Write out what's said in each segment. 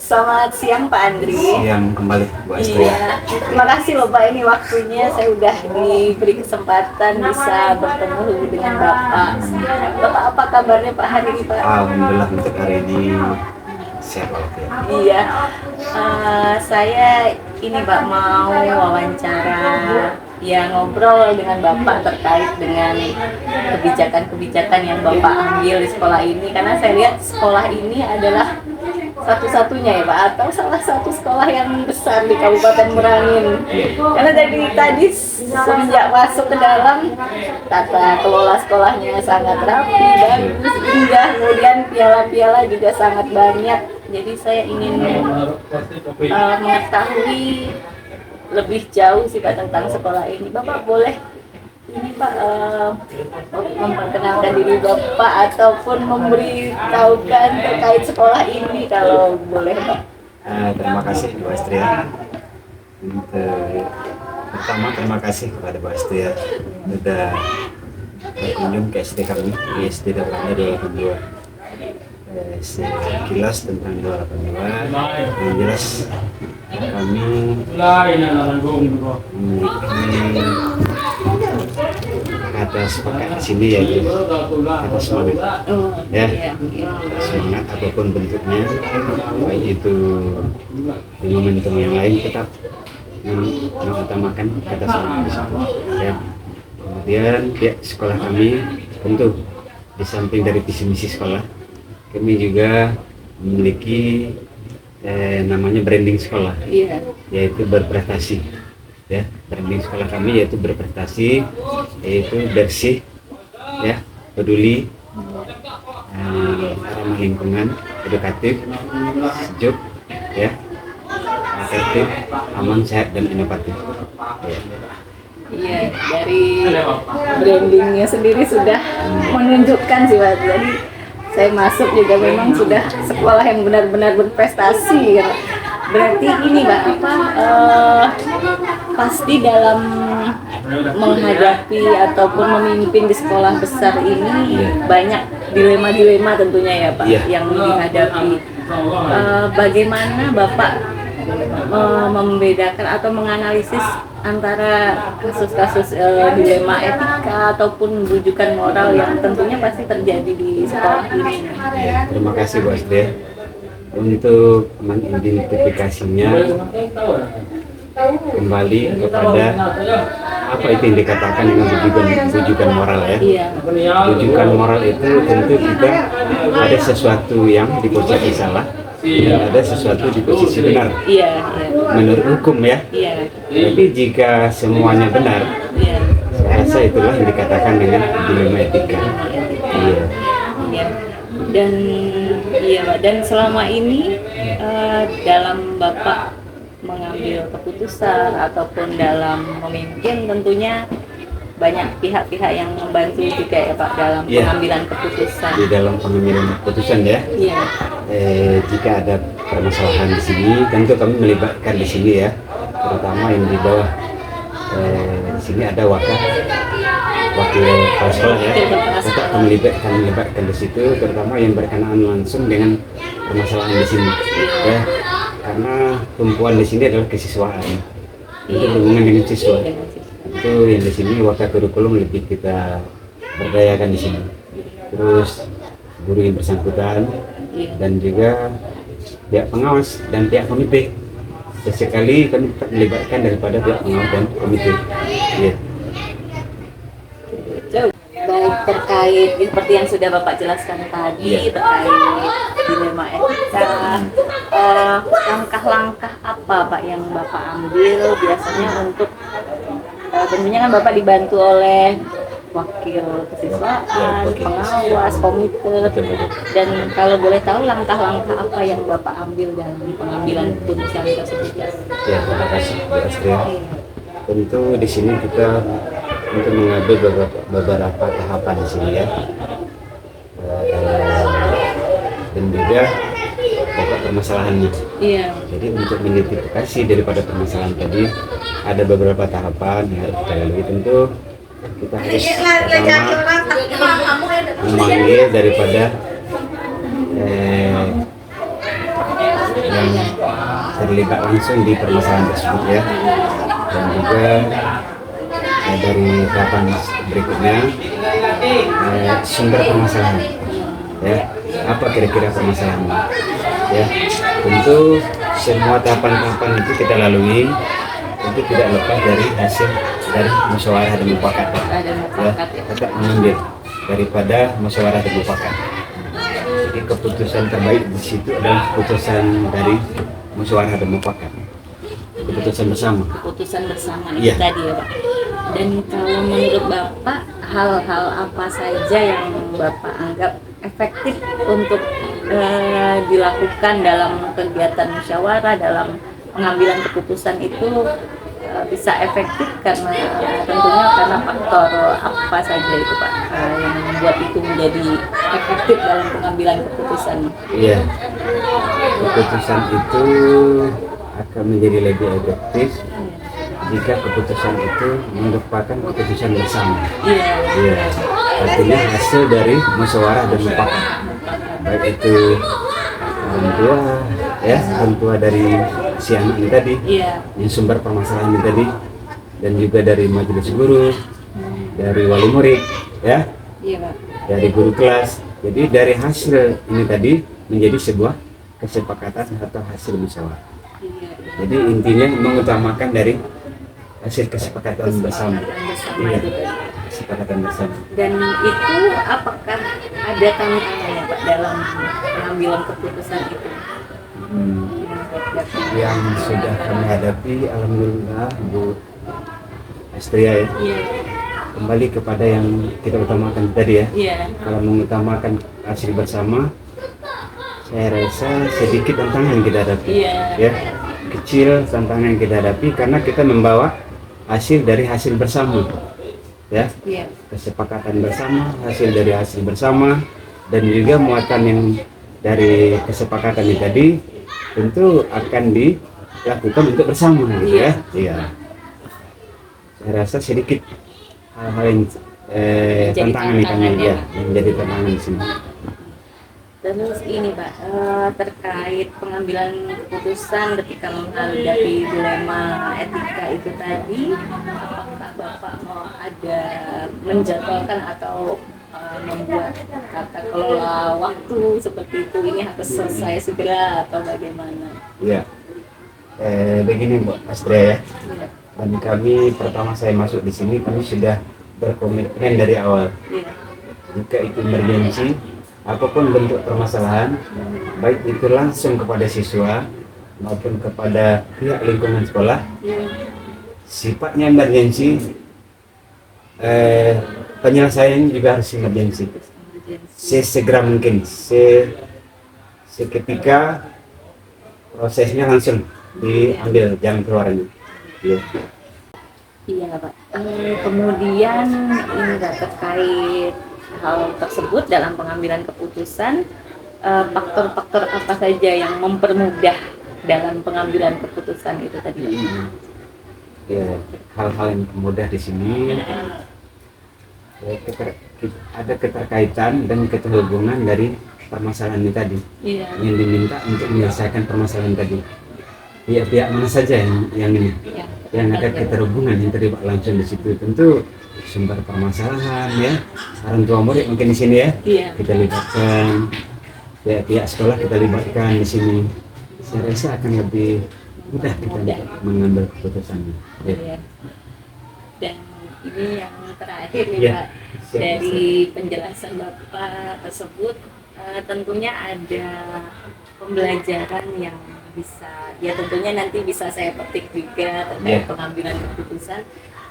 Selamat siang Pak Andri. Siang kembali Bu Astri. Iya, terima kasih loh Pak, ini waktunya saya udah diberi kesempatan bisa bertemu dengan Bapak. Bapak apa kabarnya Pak hari ini Pak? Alhamdulillah untuk hari ini sehat walafiat. Iya, saya ini Pak mau wawancara, ya ngobrol dengan Bapak terkait dengan kebijakan-kebijakan yang Bapak ambil di sekolah ini, karena saya lihat sekolah ini adalah satu-satunya ya Pak, atau salah satu sekolah yang besar di Kabupaten Merangin. Karena tadi semenjak masuk ke dalam, tata kelola sekolahnya sangat rapi, bagus, indah, kemudian piala-piala juga sangat banyak. Jadi saya ingin mengetahui lebih jauh sih Pak tentang sekolah ini. Bapak boleh ini Pak memperkenalkan diri Bapak ataupun memberitahukan terkait sekolah ini kalau boleh Pak. Terima kasih Bu Astri ya. Pertama terima kasih kepada Bu Astri ya sudah berkunjung ke SD kami di SD Dapurnya 282. Sekilas tentang 282 yang jelas kami memiliki kata sepakat di sini yaitu kata semangat ya, semangat apapun bentuknya, baik itu di momentum yang lain tetap mengutamakan kata semangat di situ ya. Kemudian pihak sekolah kami tentu di samping dari visi misi sekolah, kami juga memiliki namanya branding sekolah, yaitu berprestasi ya. Branding sekolah kami yaitu berprestasi, yaitu bersih ya, peduli, ramah lingkungan, edukatif, sejuk ya, efektif, aman, sehat, dan inovatif ya. Iya, dari brandingnya sendiri sudah menunjukkan sih Pak. Jadi saya masuk juga memang sudah sekolah yang benar-benar berprestasi ya. Berarti ini Mbak pasti dalam menghadapi ataupun memimpin di sekolah besar ini banyak dilema-dilema tentunya ya Pak yang dihadapi. Bagaimana Bapak membedakan atau menganalisis antara kasus-kasus dilema etika ataupun rujukan moral yang tentunya pasti terjadi di sekolah ini? Terima kasih Bu Astri. Untuk mengidentifikasinya kembali kepada apa itu yang dikatakan dengan rujukan moral ya. Rujukan moral itu tentu kita ada sesuatu yang di posisi salah, dan ada sesuatu di posisi benar menurut hukum ya. Tapi jika semuanya benar, saya rasa itulah yang dikatakan dengan dilema etika. Dan selama ini dalam Bapak mengambil keputusan ataupun dalam memimpin tentunya banyak pihak-pihak yang membantu juga ya Pak dalam pengambilan keputusan. Di dalam pengambilan keputusan ya. Jika ada permasalahan di sini, tentu kami melibatkan di sini ya, terutama yang di bawah. Di sini ada wakil kepala sekolah ya, tetap melibatkan di situ, terutama yang berkenaan langsung dengan permasalahan di sini ya, karena tumpuan di sini adalah kesiswaan, itu hubungan dengan siswa. Itu yang di sini wakil kurikulum lebih kita berdayakan di sini, terus guru yang bersangkutan dan juga pihak pengawas dan pihak komite. Sesekali kami tetap melibatkan daripada pihak pengawas dan komite. Baik, terkait seperti yang sudah Bapak jelaskan tadi terkait dilema etika, langkah-langkah apa Pak yang Bapak ambil biasanya untuk tentunya kan Bapak dibantu oleh wakil kesiswaan, pengawas, komite, dan kalau boleh tahu langkah-langkah apa yang Bapak ambil dalam pengambilan keputusan tersebut? Ya, terima kasih Bu Astri. Tentu di sini kita untuk mengambil beberapa tahapan di sini ya, dan juga pokok permasalahannya. Jadi untuk mengidentifikasi daripada permasalahan tadi ada beberapa tahapan ya, tentu kita harus memanggil daripada yang terlibat langsung di permasalahan tersebut ya. Dan juga dari tahapan berikutnya sumber permasalahan ya, apa kira-kira permasalahannya ya. Tentu semua tahapan-tahapan itu kita lalui, tentu tidak lepas dari hasil dari musyawarah dan mufakat ya, tetap mengambil daripada musyawarah dan mufakat. Jadi keputusan terbaik di situ adalah keputusan dari musyawarah dan mufakat, keputusan bersama. Keputusan bersama itu Iya. tadi ya Pak. Dan kalau menurut Bapak, hal-hal apa saja yang Bapak anggap efektif untuk dilakukan dalam kegiatan musyawarah, dalam pengambilan keputusan itu bisa efektif karena tentunya karena faktor apa saja itu Pak yang membuat itu menjadi efektif dalam pengambilan keputusan? Iya, keputusan itu akan menjadi lebih efektif jika keputusan itu merupakan keputusan bersama. Iya. Iya, artinya hasil dari musyawarah dan mufakat, baik itu orang tua ya, orang tua dari si anak ini tadi, Iya. yang sumber permasalahan ini tadi, dan juga dari majelis guru, dari wali murid ya, Iya Pak. dari guru kelas. Jadi dari hasil ini tadi menjadi sebuah kesepakatan atau hasil musyawarah. Iya. Jadi intinya mengutamakan dari hasil kesepakatan bersama. Iya, kesepakatan bersama. Dan itu apakah ada tantangannya Pak dalam pengambilan keputusan itu? Yang sudah kami hadapi, alhamdulillah Bu Astria ya. Iya. Kembali kepada yang kita utamakan tadi ya. Iya. Kalau mengutamakan hasil bersama, saya rasa sedikit tantangan kita hadapi. Iya. Ya, kecil tantangan yang kita hadapi karena kita membawa hasil dari hasil bersama. Ya, Iya. kesepakatan bersama, hasil dari hasil bersama, dan juga muatan yang dari kesepakatan ini tadi tentu akan dilakukan untuk bersama gitu ya. Iya. Saya rasa sedikit hal-hal yang Menjadi tantangan di kami tantangan ya. ya, menjadi tantangan di sini. Terus ini Pak, terkait pengambilan keputusan ketika menghadapi dilema etika itu tadi, apakah Bapak mau ada menjadwalkan atau membuat tata kelola waktu seperti itu, ini harus selesai segera atau bagaimana? Iya. Begini Bu Astria ya. Iya. Dan kami pertama saya masuk di sini kami sudah berkomitmen dari awal. Iya. Jika itu emergensi, apapun bentuk permasalahan, baik itu langsung kepada siswa maupun kepada pihak lingkungan sekolah, sifatnya emergensi, penyelesaian juga harus emergensi. Sesegera mungkin, seketika prosesnya langsung diambil jalan keluarnya. Ya. Iya Pak. Kemudian ini Pak, terkait hal tersebut dalam pengambilan keputusan, faktor-faktor apa saja yang mempermudah dalam pengambilan keputusan itu tadi? Ya, hal-hal yang mudah di sini ya, ada keterkaitan dan keterhubungan dari permasalahan ini tadi. Iya. Yang diminta untuk menyelesaikan permasalahan tadi. Pihak-pihak mana saja yang ini, Iya. yang ada keterhubungan yang terlibat langsung di situ. Tentu sumber permasalahan ya, orang tua murid mungkin di sini ya, Iya. kita libatkan, pihak sekolah kita libatkan di sini. Saya rasa akan lebih mudah kita mengambil keputusannya. Ya. Iya. Dan ini yang terakhir nih Iya. Pak, Siap, dari penjelasan Bapak tersebut, tentunya ada pembelajaran yang bisa, ya tentunya nanti bisa saya petik juga terkait Iya. pengambilan keputusan.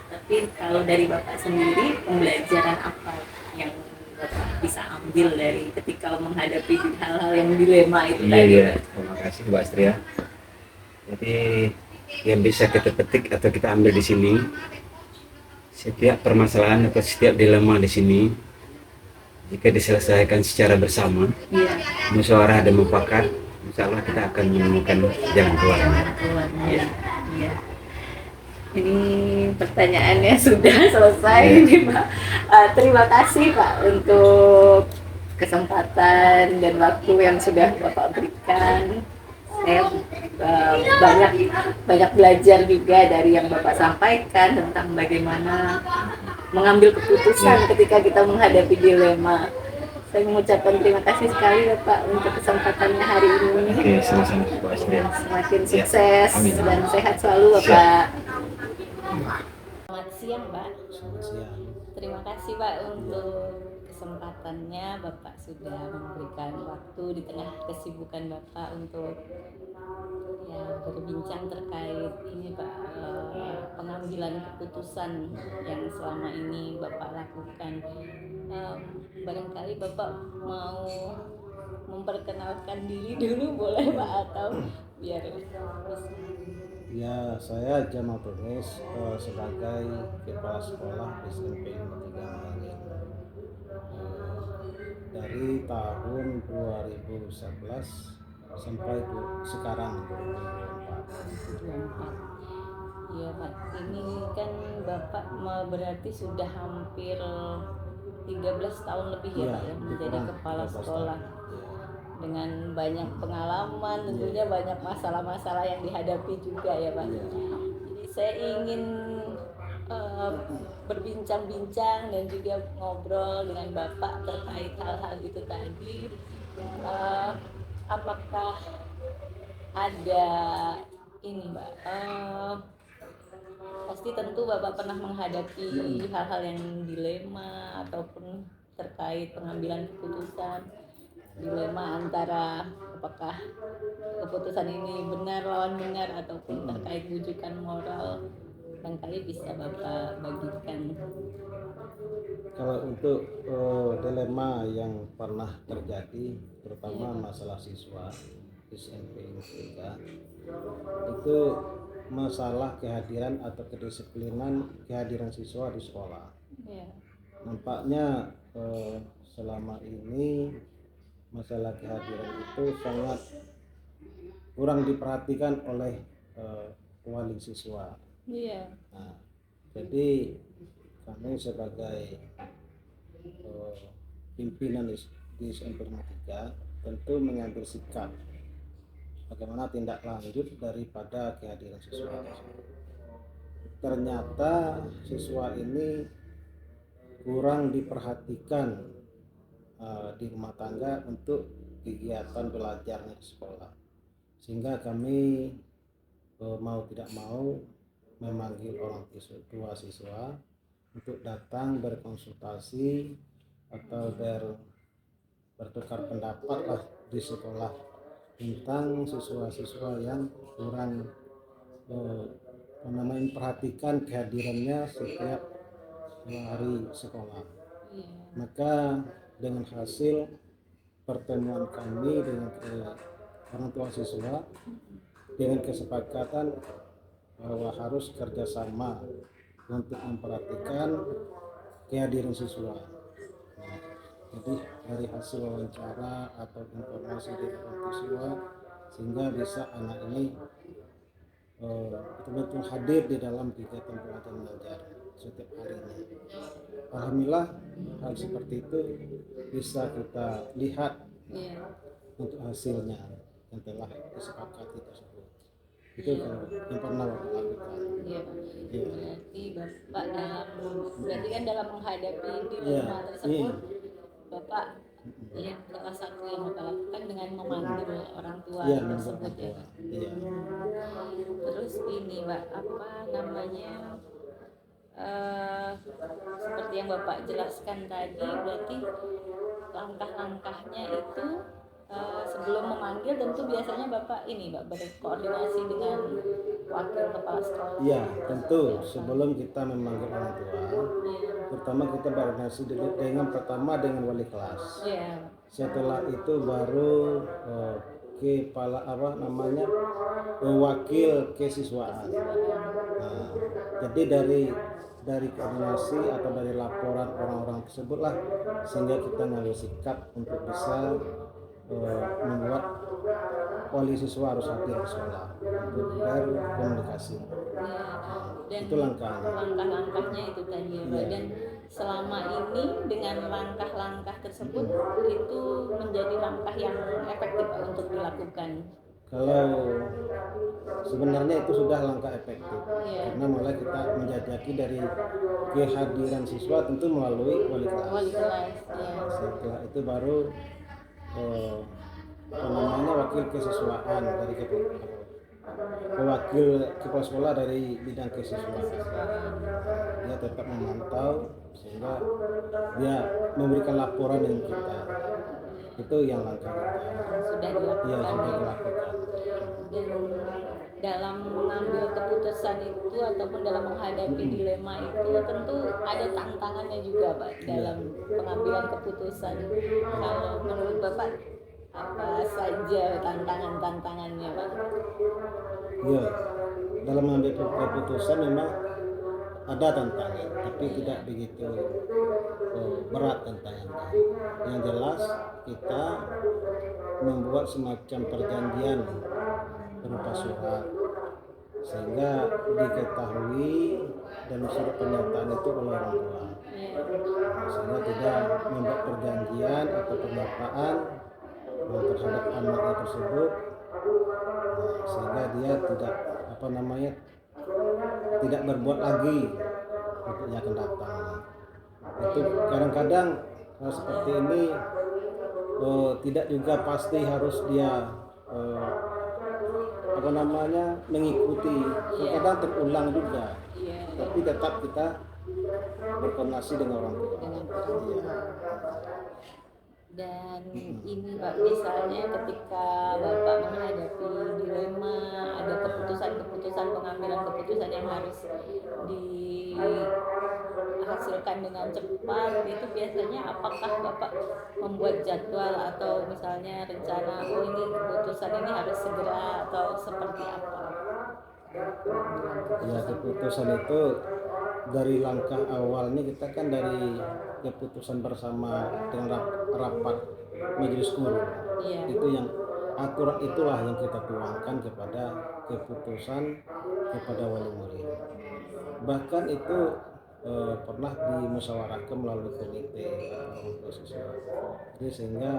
Tapi kalau dari Bapak sendiri, pembelajaran apa yang Bapak bisa ambil dari ketika menghadapi hal-hal yang dilema itu tadi? Iya, terima kasih Bu Astria. Jadi yang bisa kita petik atau kita ambil di sini, setiap permasalahan atau setiap dilema di sini jika diselesaikan secara bersama, Iya. musyawarah dan mufakat, insya Allah kita akan menemukan jalan keluar. Keluarnya. Iya. Iya. Ini pertanyaannya sudah selesai nih Pak. Terima kasih Pak untuk kesempatan dan waktu yang sudah Bapak berikan. saya banyak banyak belajar juga dari yang Bapak sampaikan tentang bagaimana mengambil keputusan ketika kita menghadapi dilema. Saya mengucapkan terima kasih sekali Bapak untuk kesempatannya hari ini. Oke, sama-sama Pak Asrian. Semakin Ya, sukses amin. dan sehat selalu Bapak. Selamat siang Pak. Selamat siang. Terima kasih Pak untuk kesempatannya. Bapak sudah memberikan waktu di tengah kesibukan Bapak untuk ya berbincang terkait ini Pak, pengambilan keputusan yang selama ini Bapak lakukan. Barangkali Bapak mau memperkenalkan diri dulu boleh Pak, atau biar Ya, saya Jamal Tunis sebagai kepala sekolah SMP 3 Merangin. Dari tahun 2011 sampai sekarang 2024. Iya Pak, ini kan Bapak berarti sudah hampir 13 tahun lebih ya Pak ya menjadi kepala sekolah. Dengan banyak pengalaman, tentunya banyak masalah-masalah yang dihadapi juga ya Pak. Jadi saya ingin berbincang-bincang dan juga ngobrol dengan Bapak terkait hal-hal itu tadi. Apakah ada ini Mbak? Pasti tentu Bapak pernah menghadapi hal-hal yang dilema ataupun terkait pengambilan keputusan. Dilema antara apakah keputusan ini benar lawan benar ataupun terkait wujudan moral. Barangkali bisa Bapak bagikan. Kalau untuk dilema yang pernah terjadi, terutama masalah siswa SMP 3, itu masalah kehadiran atau kedisiplinan kehadiran siswa di sekolah. Nampaknya selama ini masalah kehadiran itu sangat kurang diperhatikan oleh wali siswa. Nah, jadi kami sebagai pimpinan di SMP 3 tentu mengambil sikap bagaimana tindak lanjut daripada kehadiran siswa tersebut. Ternyata siswa ini kurang diperhatikan di rumah tangga untuk kegiatan belajarnya di sekolah, sehingga kami mau tidak mau memanggil orang tua siswa untuk datang berkonsultasi atau bertukar pendapat lah di sekolah tentang siswa-siswa yang kurang memperhatikan kehadirannya setiap hari sekolah. Maka dengan hasil pertemuan kami dengan orang tua siswa dengan kesepakatan bahwa harus kerjasama untuk memperhatikan kehadiran siswa. Nah, jadi dari hasil wawancara atau informasi dari orang siswa sehingga bisa anak ini betul-betul hadir di dalam kegiatan belajar mengajar setiap harinya. Alhamdulillah hal seperti itu bisa kita lihat untuk hasilnya yang telah disepakati tersebut. Itu yang pernah Bapak lakukan. Berarti Bapak berarti kan dalam menghadapi dilema tersebut Bapak salah satu yang Bapak lakukan dengan memanggil orang tua tersebut ya. Terus ini Mbak, apa namanya, seperti yang Bapak jelaskan tadi, berarti langkah-langkahnya itu sebelum memanggil tentu biasanya Bapak ini Mbak berkoordinasi dengan wakil kepala sekolah. Iya, tentu sebelum kita memanggil orang tua, pertama kita berkoordinasi dengan wali kelas. Setelah itu baru wakil kesiswaan. Nah, jadi dari koordinasi atau dari laporan orang-orang tersebutlah sehingga kita ngambil sikap untuk bisa membuat wali siswa harus hadir di sekolah untuk berkomunikasi. Dan itu langkah-langkahnya itu tadi ya Pak. Dan selama ini dengan langkah-langkah tersebut itu menjadi langkah yang efektif Pak untuk dilakukan. Kalau sebenarnya itu sudah langkah efektif, Iya. karena mulai kita menjajaki dari kehadiran siswa tentu melalui wali Wali kelas. kelas, ya. Setelah itu baru eh, apa namanya, wakil kesiswaan dari wakil kepala sekolah dari bidang kesiswaan. Dia tetap memantau sehingga dia memberikan laporan dengan kita. Itu yang langkah kita. Sudah dilakukan. Iya, sudah dilakukan. Dan dalam mengambil keputusan itu ataupun dalam menghadapi dilema itu tentu ada tantangannya juga Pak dalam pengambilan keputusan. Kalau menurut Bapak apa saja tantangannya Pak? Iya, dalam mengambil keputusan memang ada tantangan, tapi tidak begitu berat tantangannya. Yang jelas kita membuat semacam perjanjian berupa surat sehingga diketahui dan surat pernyataan itu oleh orang tua, sehingga tidak membuat perjanjian atau pernyataan terhadap anaknya tersebut, sehingga dia tidak apa namanya tidak berbuat lagi untuk yang akan datang. Itu kadang-kadang hal seperti ini tidak juga pasti harus dia apa namanya mengikuti, kadang terulang juga, tapi tetap kita berkoordinasi dengan orang tua. Dan ini Pak, misalnya ketika Bapak menghadapi dilema, ada keputusan pengambilan keputusan yang harus dihasilkan dengan cepat, itu biasanya apakah Bapak membuat jadwal atau misalnya rencana, oh ini keputusan ini harus segera atau seperti apa? Ya, keputusan itu dari langkah awalnya kita kan dari keputusan bersama dengan rapat majelis guru. Itu yang aturan itulah yang kita tuangkan kepada keputusan kepada wali murid. Bahkan itu pernah dimusyawarahkan melalui komite untuk siswa. Jadi sehingga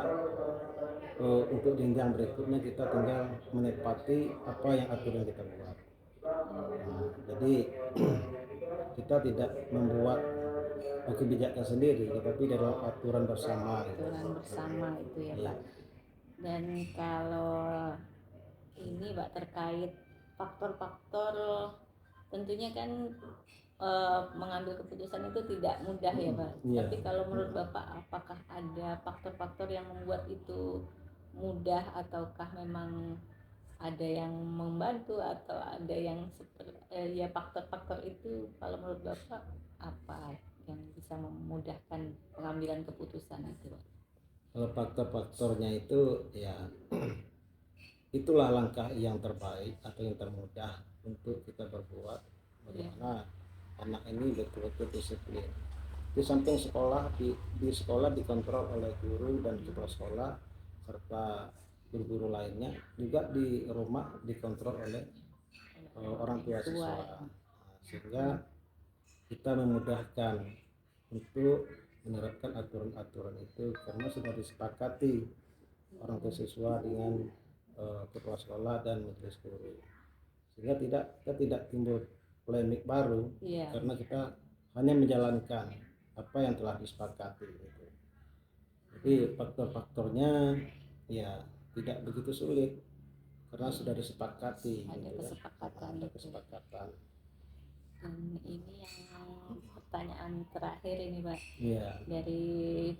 untuk jenjang berikutnya kita tinggal menepati apa yang aturan kita buat. Jadi kita tidak membuat kebijakan sendiri, tetapi dari aturan bersama. Aturan bersama itu ya Pak. Dan kalau ini Pak terkait faktor-faktor, tentunya kan mengambil keputusan itu tidak mudah ya Pak. Tapi kalau menurut Bapak, apakah ada faktor-faktor yang membuat itu mudah ataukah memang ada yang membantu atau ada yang ya faktor-faktor itu kalau menurut Bapak apa yang bisa memudahkan pengambilan keputusan itu? Kalau faktor-faktornya itu ya itulah langkah yang terbaik atau yang termudah untuk kita berbuat bagaimana anak ini betul-betul disiplin. Di samping sekolah di sekolah dikontrol oleh guru dan kepala sekolah serta guru-guru lainnya, juga di rumah dikontrol oleh orang tua siswa, sehingga kita memudahkan untuk menerapkan aturan-aturan itu karena sudah disepakati orang tua siswa dengan kepala sekolah dan majelis guru, sehingga kita tidak timbul polemik baru karena kita hanya menjalankan apa yang telah disepakati gitu. Jadi faktor-faktornya ya tidak begitu sulit karena sudah disepakati. Ada kesepakatan. Ada kesepakatan. Dan ini yang pertanyaan terakhir ini Pak. Iya. Dari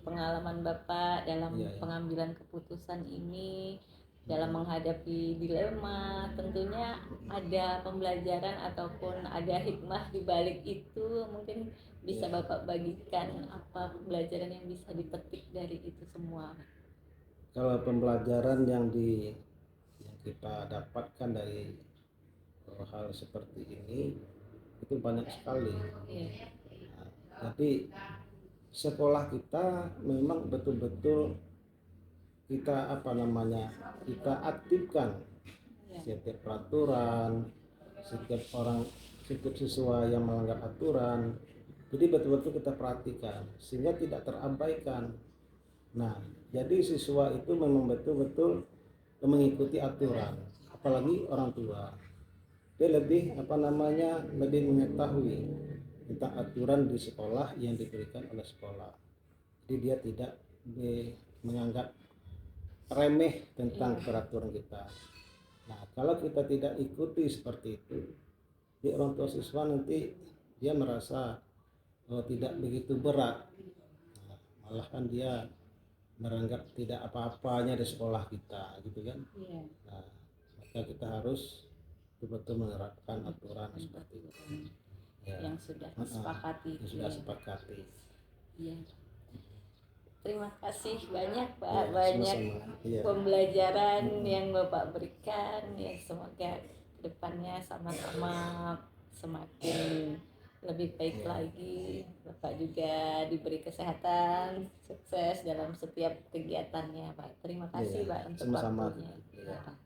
pengalaman Bapak dalam pengambilan keputusan ini, dalam menghadapi dilema, tentunya ada pembelajaran ataupun ada hikmah di balik itu. Mungkin bisa Bapak bagikan apa pembelajaran yang bisa dipetik dari itu semua? Kalau pembelajaran yang kita dapatkan dari hal seperti ini itu banyak sekali. Nah, jadi sekolah kita memang betul-betul kita kita aktifkan setiap peraturan, setiap siswa yang melanggar aturan. Jadi betul-betul kita perhatikan sehingga tidak terabaikan. Nah, jadi siswa itu memang betul-betul mengikuti aturan apalagi orang tua, dia lebih lebih mengetahui tentang aturan di sekolah yang diberikan oleh sekolah. Jadi dia tidak menganggap remeh tentang peraturan kita. Nah, kalau kita tidak ikuti seperti itu, di orang tua siswa nanti dia merasa tidak begitu berat. Nah, malah kan dia menganggap tidak apa-apanya di sekolah kita, gitu kan. Nah, maka kita harus betul-betul menerapkan aturan seperti itu. Ya. Yang sudah disepakati. Yang sudah sepakati. Iya. Terima kasih banyak Pak, Ya, banyak sama-sama. Ya. pembelajaran yang Bapak berikan. Ya, semoga kedepannya sama-sama semakin lebih baik lagi. Bapak juga diberi kesehatan, sukses dalam setiap kegiatannya Pak. Terima kasih Ya, Pak untuk sama-sama. waktunya. Ya.